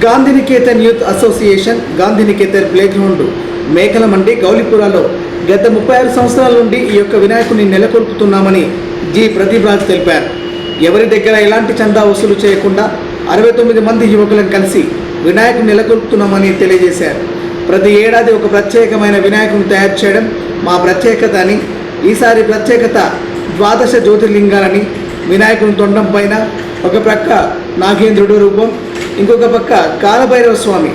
Gandhiniketan youth association Gandhiniketan playground మేకల మండి గౌలిపురాలో గత 36 సంవత్సరాల నుండి ఈ యొక్క వినాయకుని నెలకొల్పుతున్నామని జి ప్రదీప్ రాజ్ తెలిపారు. ఎవరి దగ్గర ఎలాంటి చందా వసూలు చేయకుండా 69 మంది యువకులను కలిసి వినాయకుని నెలకొల్పుతున్నామని తెలియజేశారు. ప్రతి ఏడాది ఒక ప్రత్యేకమైన వినాయకుని తయారు చేయడం మా ప్రత్యేకత అని, ఈసారి ప్రత్యేకత ద్వాదశ జ్యోతిర్లింగాలని, వినాయకుని తొండం పైన ఒక ప్రక్క నాగేంద్రుడు రూపం, ఇంకొక పక్క కాలభైరవ స్వామి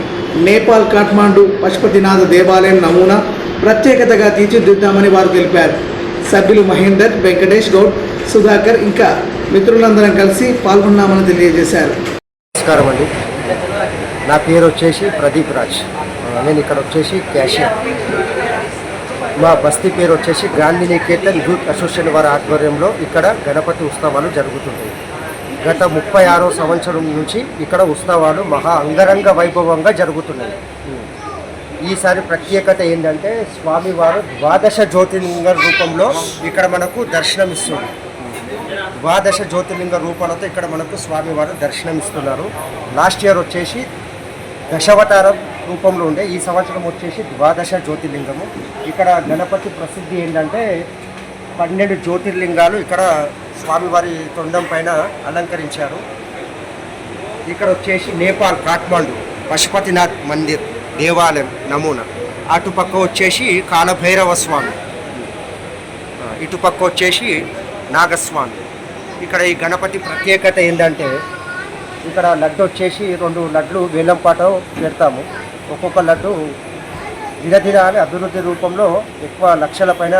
నేపాల్ కాఠ్మాండు పశుపతినాథ దేవాలయం నమూనా ప్రత్యేకతగా తీర్చిదిద్దామని వారు తెలిపారు. సభ్యులు మహేందర్, వెంకటేష్ గౌడ్, సుధాకర్ ఇంకా మిత్రులందరం కలిసి పాల్గొన్నామని తెలియజేశారు. నమస్కారం అండి, నా పేరు వచ్చేసి ప్రదీప్ రాజ్. నేను ఇక్కడ వచ్చేసి క్యాషియర్. మా బస్తీ పేరు వచ్చేసి గాంధీనికేతన్ యూత్ అసోసియేషన్ వారి ఆధ్వర్యంలో ఇక్కడ గణపతి ఉత్సవాలు జరుగుతుంటాయి. గత 36వ సంవత్సరం నుంచి ఇక్కడ ఉత్సవాలు మహా అంగరంగ వైభవంగా జరుగుతున్నాయి. ఈసారి ప్రత్యేకత ఏంటంటే స్వామివారు ద్వాదశ జ్యోతిర్లింగ రూపంలో ఇక్కడ మనకు దర్శనమిస్తుంది. ద్వాదశ జ్యోతిర్లింగ రూపంతో ఇక్కడ మనకు స్వామివారు దర్శనమిస్తున్నారు. లాస్ట్ ఇయర్ వచ్చేసి దశావతారం రూపంలో ఉండే, ఈ సంవత్సరం వచ్చేసి ద్వాదశ జ్యోతిర్లింగము. ఇక్కడ గణపతి ప్రసిద్ధి ఏంటంటే 12 జ్యోతిర్లింగాలు ఇక్కడ స్వామివారి తొండం పైన అలంకరించారు. ఇక్కడ వచ్చేసి నేపాల్ కాఠ్మాండు పశుపతినాథ్ మందిర్ దేవాలయం నమూనా, అటుపక్క వచ్చేసి కాలభైరవ స్వామి, ఇటుపక్క వచ్చేసి నాగస్వామి. ఇక్కడ ఈ గణపతి ప్రత్యేకత ఏంటంటే ఇక్కడ లడ్డు వచ్చేసి 2 లడ్లు వేలంపాట పెడతాము. ఒక్కొక్క లడ్డు దినదినాలు అభివృద్ధి రూపంలో ఎక్కువ లక్షల పైన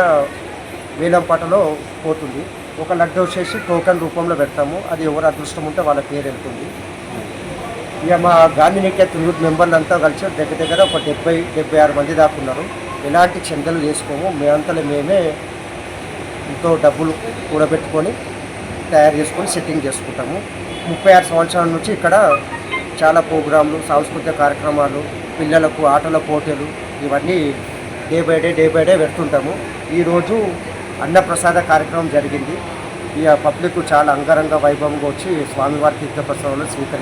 వేలంపాటలో పోతుంది. ఒక లడ్డు వచ్చేసి టోకెన్ రూపంలో పెడతాము. అది ఎవరు అదృష్టం ఉంటే వాళ్ళ పేరు వెళ్తుంది. ఇక మా గాంధీనికేతన్ యూత్ మెంబర్లు అంతా కలిసి దగ్గర ఒక 70-76 మంది దాకా ఉన్నారు. ఎలాంటి చందలు చేసుకోము, మేమంతలో మేమే ఎంతో డబ్బులు కూడబెట్టుకొని తయారు చేసుకొని సెట్టింగ్ చేసుకుంటాము. 36 సంవత్సరాల నుంచి ఇక్కడ చాలా ప్రోగ్రాంలు, సాంస్కృతిక కార్యక్రమాలు, పిల్లలకు ఆటల పోటీలు ఇవన్నీ డే బై డే పెడుతుంటాము. ఈరోజు అన్నప్రసాద కార్యక్రమం జరిగింది. ఇక పబ్లిక్ చాలా అంగరంగ వైభవంగా వచ్చి స్వామివారి తీర్థప్రసాదాలు స్వీకరించారు.